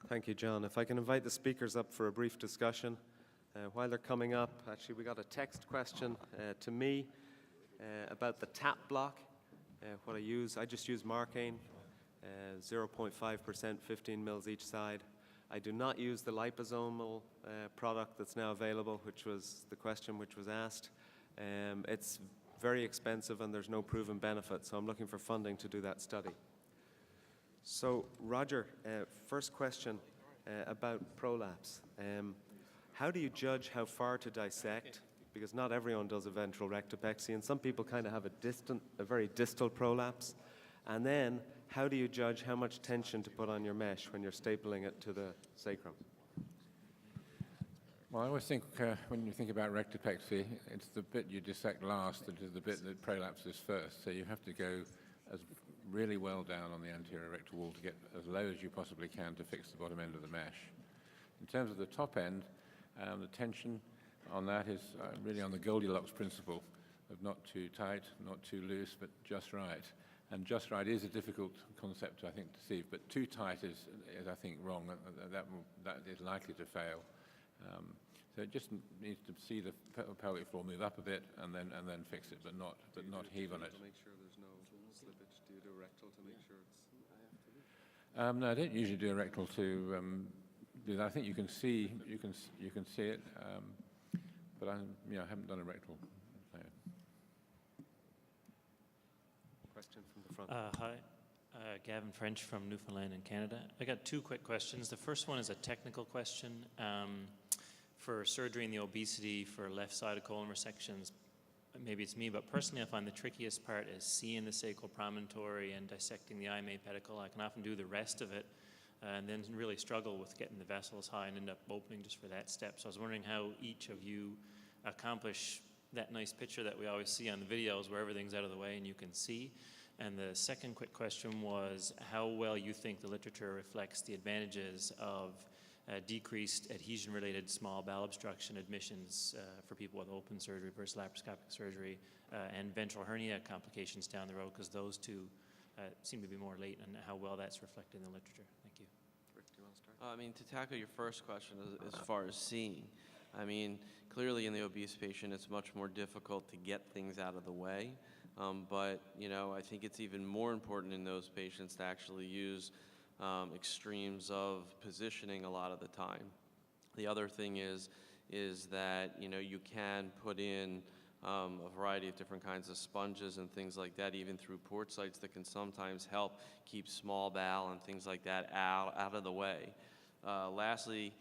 Thank you, John. If I can invite the speakers up for a brief discussion. While they're coming up, actually we got a text question to me about the tap block. What I just use Marcaine, 0.5%, 15 mils each side. I do not use the liposomal product that's now available, which was the question which was asked. It's very expensive and there's no proven benefit, so I'm looking for funding to do that study. So, Roger, first question about prolapse. How do you judge how far to dissect? Because not everyone does a ventral rectopexy, and some people kind of have a very distal prolapse. And then, how do you judge how much tension to put on your mesh when you're stapling it to the sacrum? Well, I always think when you think about rectopexy, it's the bit you dissect last that is the bit that prolapses first. So you have to go really well down on the anterior rectal wall to get as low as you possibly can to fix the bottom end of the mesh. In terms of the top end, the tension on that is really on the Goldilocks principle of not too tight, not too loose, but just right. And just right is a difficult concept, I think, to see, but too tight is I think, wrong. That is likely to fail. So it just needs to see the pelvic floor move up a bit and then fix it, but not heave on it. To make sure there's no slippage, do you do a rectal to make sure it's? No, I don't usually do a rectal to do that. I think you can see it, but I haven't done a rectal. So. Question from the front. Hi, Gavin French from Newfoundland in Canada. I got two quick questions. The first one is a technical question. For surgery in the obesity for left side colon resections, maybe it's me, but personally I find the trickiest part is seeing the sacral promontory and dissecting the IMA pedicle. I can often do the rest of it and then really struggle with getting the vessels high and end up opening just for that step. So I was wondering how each of you accomplish that nice picture that we always see on the videos where everything's out of the way and you can see. And the second quick question was how well you think the literature reflects the advantages of decreased adhesion-related small bowel obstruction admissions for people with open surgery versus laparoscopic surgery and ventral hernia complications down the road, because those two seem to be more latent, and how well that's reflected in the literature. Thank you. Rick, do you want to start? I mean, to tackle your first question as far as seeing, I mean, clearly in the obese patient it's much more difficult to get things out of the way, but I think it's even more important in those patients to actually use extremes of positioning a lot of the time. The other thing is that you can put in a variety of different kinds of sponges and things like that, even through port sites, that can sometimes help keep small bowel and things like that out of the way. Lastly,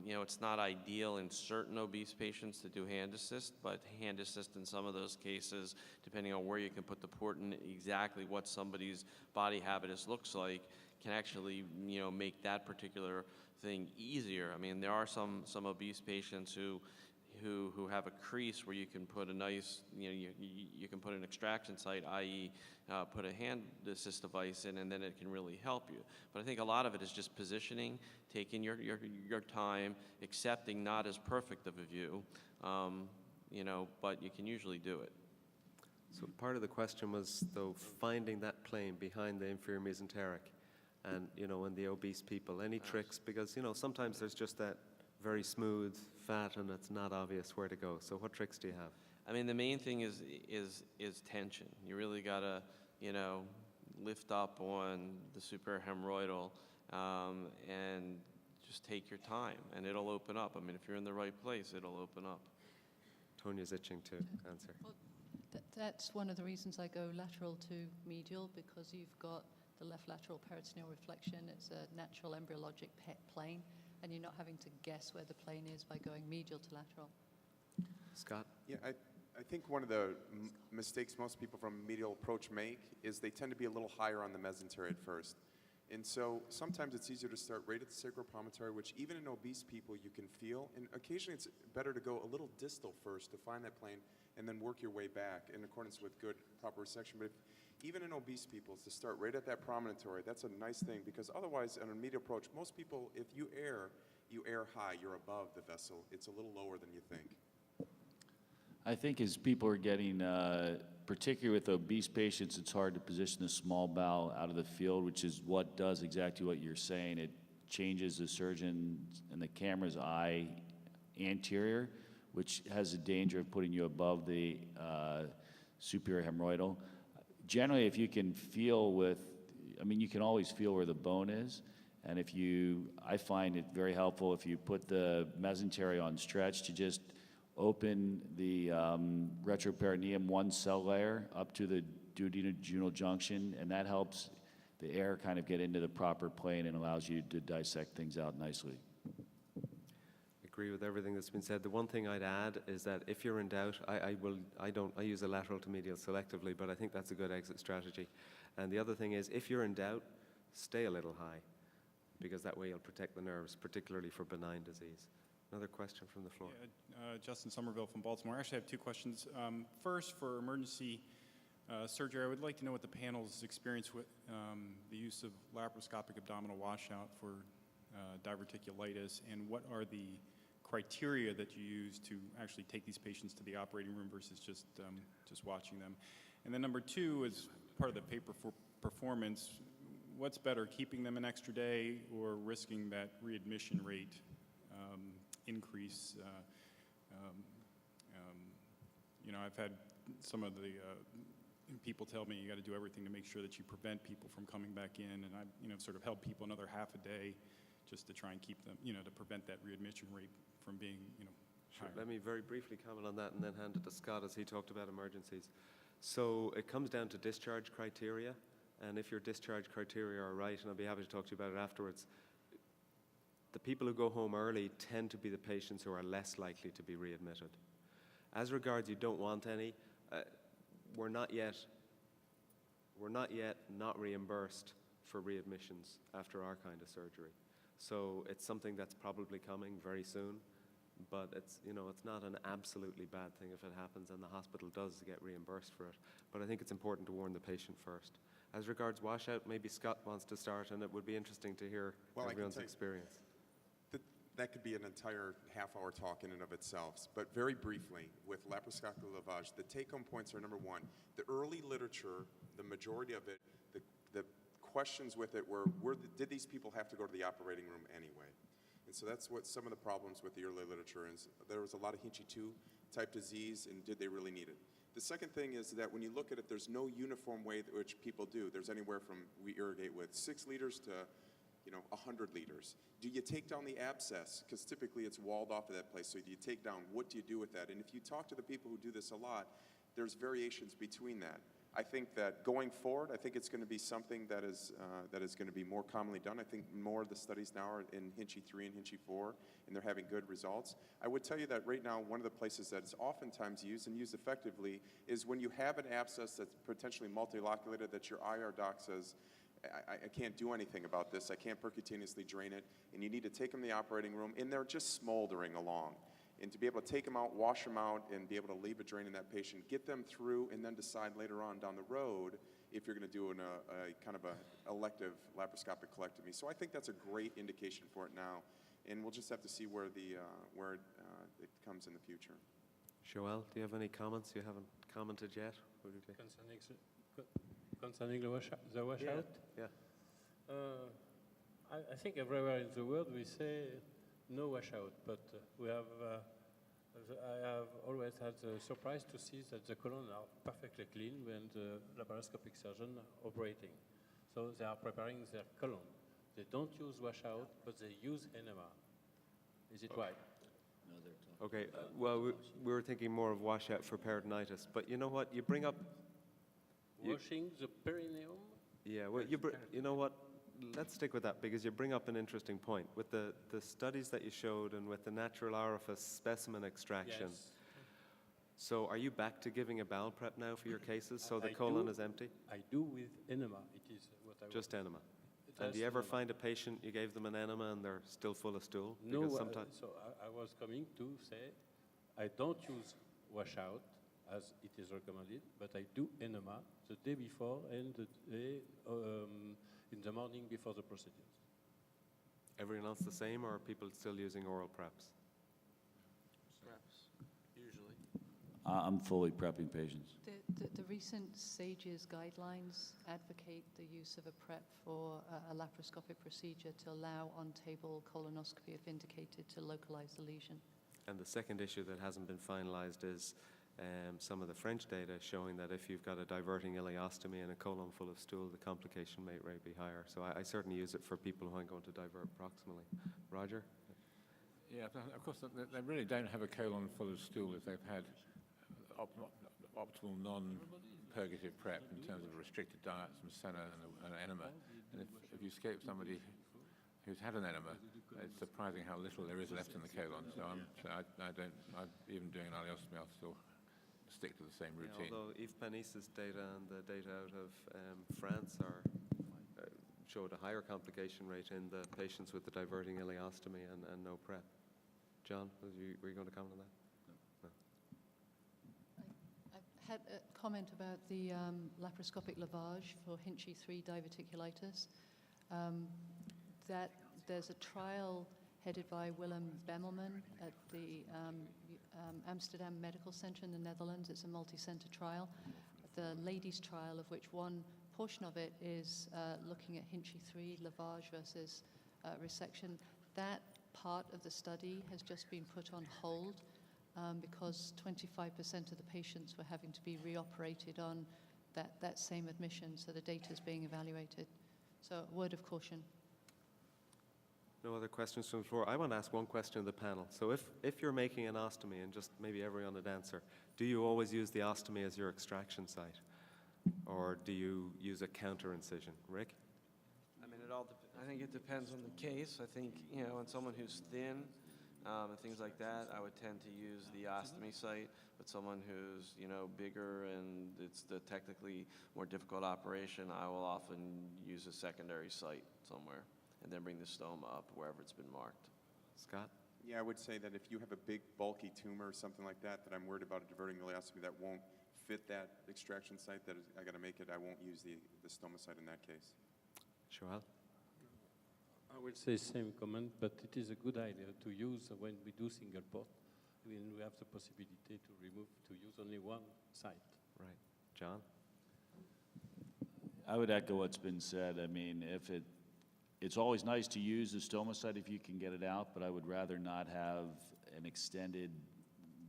it's not ideal in certain obese patients to do hand assist, but hand assist in some of those cases, depending on where you can put the port and exactly what somebody's body habitus looks like, can actually make that particular thing easier. I mean, there are some obese patients who have a crease where you can put a nice, you can put an extraction site, i.e. Put a hand assist device in, and then it can really help you. But I think a lot of it is just positioning, taking your time, accepting not as perfect of a view, but you can usually do it. So part of the question was, though, finding that plane behind the inferior mesenteric and, in the obese people. Any tricks? Because, sometimes there's just that very smooth fat and it's not obvious where to go. So what tricks do you have? I mean, the main thing is tension. You really gotta, lift up on the suprahemorrhoidal and just take your time, and it'll open up. I mean, if you're in the right place, it'll open up. Tonia's itching to answer. Well, that's one of the reasons I go lateral to medial, because you've got the left lateral peritoneal reflection. It's a natural embryologic plane, and you're not having to guess where the plane is by going medial to lateral. Scott? Yeah, I think one of the mistakes most people from medial approach make is they tend to be a little higher on the mesentery at first. And so sometimes it's easier to start right at the sacral promontory, which even in obese people you can feel. And occasionally it's better to go a little distal first to find that plane and then work your way back in accordance with good, proper resection. But even in obese people, to start right at that promontory, that's a nice thing, because otherwise in a medial approach, most people, if you err high, you're above the vessel. It's a little lower than you think. I think as people are getting, particularly with obese patients, it's hard to position the small bowel out of the field, which is what does exactly what you're saying. It changes the surgeon and the camera's eye anterior, which has the danger of putting you above the superior hemorrhoidal. Generally, if you can feel with, I mean, you can always feel where the bone is. And if you, I find it very helpful if you put the mesentery on stretch to just open the retroperitoneum one cell layer up to the duodenal junction, and that helps the air kind of get into the proper plane and allows you to dissect things out nicely. Agree with everything that's been said. The one thing I'd add is that if you're in doubt, I use a lateral to medial selectively, but I think that's a good exit strategy. And the other thing is, if you're in doubt, stay a little high, because that way you'll protect the nerves, particularly for benign disease. Another question from the floor. Yeah, Justin Somerville from Baltimore. I actually have two questions. First, for emergency surgery, I would like to know what the panel's experience with the use of laparoscopic abdominal washout for diverticulitis, and what are the criteria that you use to actually take these patients to the operating room versus just watching them. And then number two, as part of the paper for performance, what's better, keeping them an extra day or risking that readmission rate increase? You know, I've had some of the people tell me you got to do everything to make sure that you prevent people from coming back in, and I've, you know, sort of held people another half a day just to try and keep them, you know, to prevent that readmission rate from being, you know, Sure. higher. Let me very briefly comment on that and then hand it to Scott as he talked about emergencies. So it comes down to discharge criteria, and if your discharge criteria are right, and I'll be happy to talk to you about it afterwards, the people who go home early tend to be the patients who are less likely to be readmitted. As regards you don't want any, we're not yet not reimbursed for readmissions after our kind of surgery. So it's something that's probably coming very soon, but it's, you know, it's not an absolutely bad thing if it happens and the hospital does get reimbursed for it. But I think it's important to warn the patient first. As regards washout, maybe Scott wants to start, and it would be interesting to hear everyone's experience. That could be an entire half-hour talk in and of itself. But very briefly, with laparoscopic lavage, the take-home points are, number one, the early literature, the majority of it, the questions with it were did these people have to go to the operating room anyway? And so that's what some of the problems with the early literature is. There was a lot of Hinchy 2 type disease, and did they really need it? The second thing is that when you look at it, there's no uniform way that which people do. There's anywhere from, we irrigate with 6 liters to 100 liters. Do you take down the abscess? Because typically it's walled off of that place. So do you take down, what do you do with that? And if you talk to the people who do this a lot, there's variations between that. I think that going forward, I think it's going to be something that is going to be more commonly done. I think more of the studies now are in Hinchy 3 and Hinchy 4, and they're having good results. I would tell you that right now, one of the places that is oftentimes used and used effectively is when you have an abscess that's potentially multiloculated that your IR doc says, I can't do anything about this, I can't percutaneously drain it, and you need to take them to the operating room, and they're just smoldering along. And to be able to take them out, wash them out, and be able to leave a drain in that patient, get them through, and then decide later on down the road if you're going to do a kind of an elective laparoscopic colectomy. So I think that's a great indication for it now, and we'll just have to see where it comes in the future. Joël, do you have any comments? You haven't commented yet. Concerning the washout? Yeah. I think everywhere in the world we say no washout, but I have always had the surprise to see that the colon are perfectly clean when the laparoscopic surgeon operating. So they are preparing their colon. They don't use washout, but they use enema. Is it right? Okay, well, we were thinking more of washout for peritonitis, but you know what? You bring up... Washing the perineum? Yeah, well, you know what? Let's stick with that, because you bring up an interesting point. With the studies that you showed and with the natural orifice specimen extraction. Yes. So are you back to giving a bowel prep now for your cases, so the colon is empty? I do with enema. It is what I Just enema. And do you ever find a patient, you gave them an enema and they're still full of stool? No, Because sometimes... so I was coming to say I don't use washout as it is recommended, but I do enema the day before and the day in the morning before the procedures. Everyone else the same, or are people still using oral preps? Perhaps, usually. I'm fully prepping patients. The recent SAGES guidelines advocate the use of a PrEP for a laparoscopic procedure to allow on-table colonoscopy if indicated to localize the lesion. And the second issue that hasn't been finalized is some of the French data showing that if you've got a diverting ileostomy and a colon full of stool, the complication rate may be higher. So I certainly use it for people who I'm going to divert proximally. Roger? Yeah, of course, they really don't have a colon full of stool if they've had optimal non-purgative PrEP in terms of a restricted diet, some senna and an enema. And if you escape somebody who's had an enema, it's surprising how little there is left in the colon. So even doing an ileostomy, I'll still stick to the same routine. Although Yves Panis's data and the data out of France showed a higher complication rate in the patients with the diverting ileostomy and no PrEP. John, were you going to comment on that? I had a comment about the laparoscopic lavage for Hinchey 3 diverticulitis. That there's a trial headed by Willem Bemmelman at the Amsterdam Medical Center in the Netherlands. It's a multi-center trial. The ladies' trial, of which one portion of it is looking at Hinchey 3 lavage versus resection. That part of the study has just been put on hold because 25% of the patients were having to be reoperated on that same admission, so the data is being evaluated. So a word of caution. No other questions from the floor. I want to ask one question of the panel. So if you're making an ostomy, and just maybe everyone would answer, do you always use the ostomy as your extraction site? Or do you use a counter incision? Rick? I mean, I think it depends on the case. I think, you know, in someone who's thin and things like that, I would tend to use the ostomy site. But someone who's, you know, bigger and it's the technically more difficult operation, I will often use a secondary site somewhere and then bring the stoma up wherever it's been marked. Scott? Yeah, I would say that if you have a big bulky tumor or something like that I'm worried about a diverting ileostomy that won't fit that extraction site, that I got to make it, I won't use the stoma site in that case. Joel? I will say same comment, but it is a good idea to use when we do single port. When we have the possibility to use only one site. Right. John? I would echo what's been said. I mean, it's always nice to use the stoma site if you can get it out, but I would rather not have an extended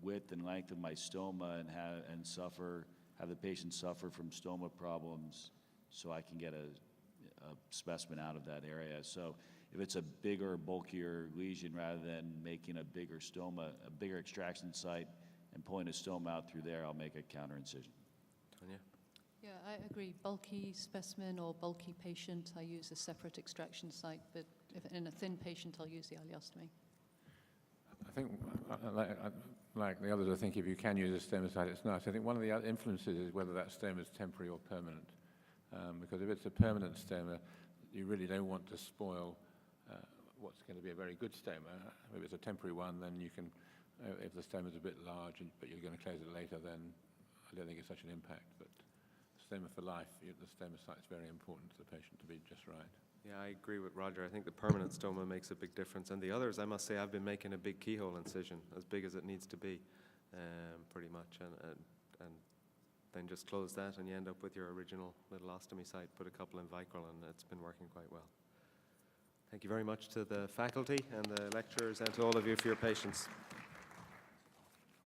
width and length of my stoma and have the patient suffer from stoma problems so I can get a specimen out of that area. So if it's a bigger, bulkier lesion, rather than making a bigger stoma, a bigger extraction site and pulling a stoma out through there, I'll make a counter incision. Tanya? Yeah, I agree. Bulky specimen or bulky patient, I use a separate extraction site, but if in a thin patient, I'll use the ileostomy. I think, like the others, I think if you can use a stoma site, it's nice. I think one of the other influences is whether that stoma is temporary or permanent. Because if it's a permanent stoma, you really don't want to spoil what's going to be a very good stoma. If it's a temporary one, then you can, if the stoma is a bit large, but you're going to close it later, then I don't think it's such an impact. But stoma for life, the stoma site is very important to the patient to be just right. Yeah, I agree with Roger. I think the permanent stoma makes a big difference. And the others, I must say, I've been making a big keyhole incision, as big as it needs to be, pretty much. And then just close that, and you end up with your original little ostomy site, put a couple in Vicryl, and it's been working quite well. Thank you very much to the faculty and the lecturers and to all of you for your patience.